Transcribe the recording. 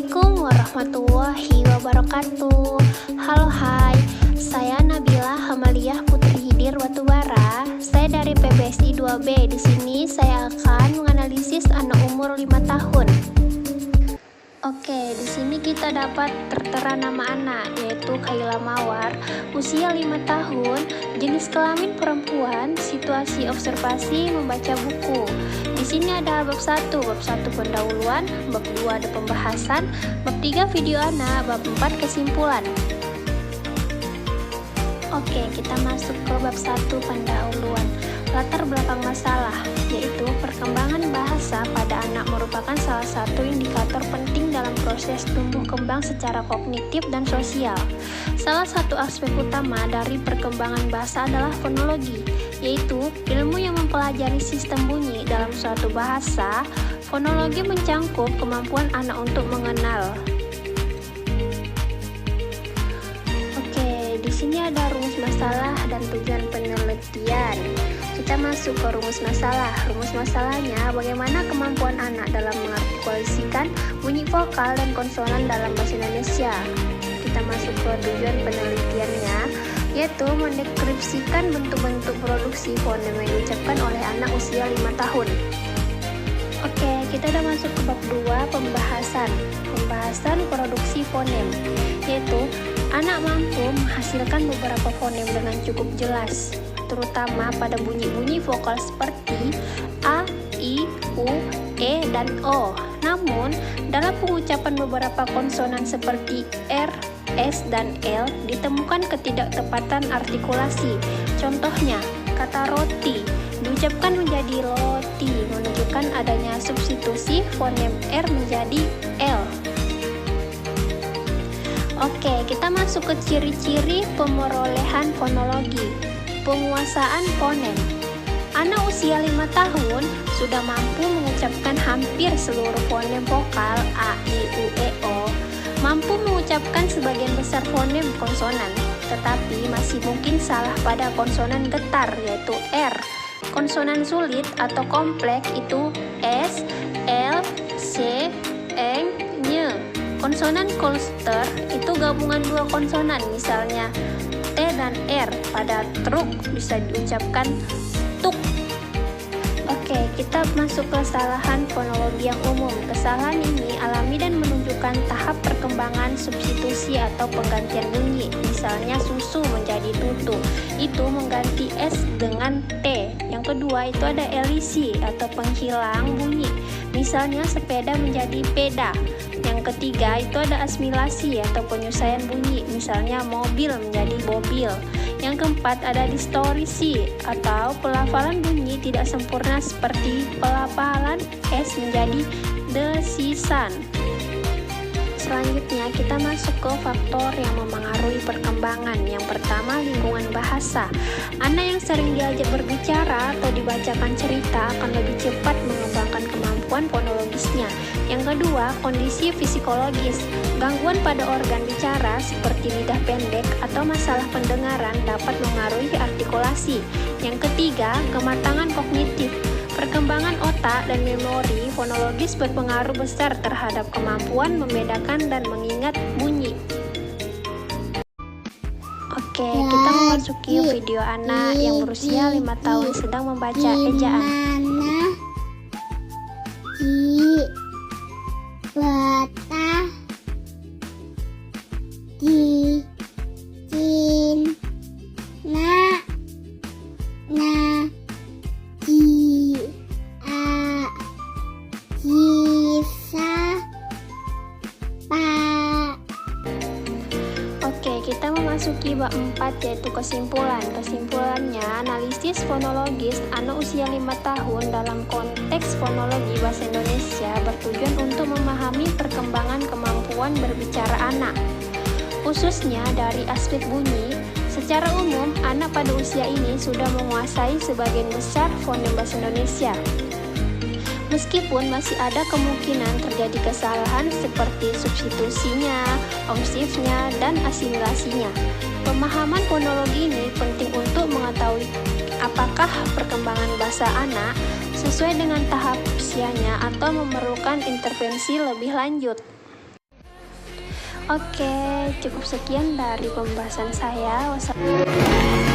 Assalamualaikum warahmatullahi wabarakatuh. Halo hai, saya Nabila Hamaliah Putri Hidir Watubara. Saya dari PBSI 2B. Di sini saya akan menganalisis anak umur 5 tahun. Oke, di sini kita dapat tertera nama anak, yaitu Khaila Mawar, usia 5 tahun, jenis kelamin perempuan, situasi observasi membaca buku. Di sini ada bab 1 pendahuluan, bab 2 ada pembahasan, bab 3 video anak, bab 4 kesimpulan. Oke, kita masuk ke bab 1 pendahuluan. Latar belakang masalah, yaitu perkembangan bahasa pada anak merupakan salah satu indikator penting dalam proses tumbuh kembang secara kognitif dan sosial. Salah satu aspek utama dari perkembangan bahasa adalah fonologi, yaitu ilmu yang mempelajari sistem bunyi dalam suatu bahasa. Fonologi mencangkup kemampuan anak untuk mengenal. Oke, di sini ada rumus masalah dan tujuan penelitian. Kita masuk ke rumus masalah. Rumus masalahnya, bagaimana kemampuan anak dalam mengartikulasikan bunyi vokal dan konsonan dalam bahasa Indonesia. Kita masuk ke tujuan penelitiannya, yaitu mendeskripsikan bentuk-bentuk produksi fonem yang diucapkan oleh anak usia 5 tahun. Oke, kita udah masuk ke bab 2, pembahasan. Pembahasan produksi fonem, yaitu anak mampu menghasilkan beberapa fonem dengan cukup jelas, terutama pada bunyi-bunyi vokal seperti A, I, U, E, dan O. Namun, dalam pengucapan beberapa konsonan seperti R, S, dan L ditemukan ketidaktepatan artikulasi. Contohnya, kata roti diucapkan menjadi loti, menunjukkan adanya substitusi fonem R menjadi L. Oke, kita masuk ke ciri-ciri pemerolehan fonologi. Penguasaan fonem. Anak usia 5 tahun sudah mampu mengucapkan hampir seluruh fonem vokal A, I, U, E, O. Mampu mengucapkan sebagian besar fonem konsonan, tetapi masih mungkin salah pada konsonan getar, yaitu R. Konsonan sulit atau kompleks itu S, L, C, Eng, Nye. Konsonan cluster itu gabungan dua konsonan, misalnya T dan R. Pada truk bisa diucapkan tuk. Oke, kita masuk ke kesalahan fonologi yang umum. Kesalahan ini alami dan menunjukkan tahap perkembangan substitusi atau penggantian bunyi. Misalnya susu menjadi tutu, itu mengganti S dengan T. Yang kedua itu ada elisi atau penghilang bunyi. Misalnya sepeda menjadi peda. Yang ketiga itu ada asimilasi atau penyelesaian bunyi, misalnya mobil menjadi mobil. Yang keempat ada distorsi atau pelafalan bunyi tidak sempurna seperti pelafalan S menjadi desisan. Selanjutnya kita masuk ke faktor yang memengaruhi perkembangan. Yang pertama, lingkungan bahasa. Anak yang sering diajak berbicara atau dibacakan cerita akan lebih cepat mengembangkan kemampuan fonologisnya. Yang kedua, kondisi psikologis. Gangguan pada organ bicara seperti lidah pendek atau masalah pendengaran dapat mengaruhi artikulasi. Yang ketiga, kematangan kognitif. Perkembangan otak dan memori fonologis berpengaruh besar terhadap kemampuan membedakan dan mengingat bunyi. Oke, kita memasuki video anak yang berusia 5 tahun sedang membaca ejaan. Kita memasuki bab 4, yaitu kesimpulan. Kesimpulannya, analisis fonologis anak usia 5 tahun dalam konteks fonologi bahasa Indonesia bertujuan untuk memahami perkembangan kemampuan berbicara anak, khususnya dari aspek bunyi. Secara umum, anak pada usia ini sudah menguasai sebagian besar fonem bahasa Indonesia. Meskipun masih ada kemungkinan terjadi kesalahan seperti substitusinya, omsifnya, dan asimilasinya. Pemahaman fonologi ini penting untuk mengetahui apakah perkembangan bahasa anak sesuai dengan tahap usianya atau memerlukan intervensi lebih lanjut. Oke, cukup sekian dari pembahasan saya. Wassalamualaikum.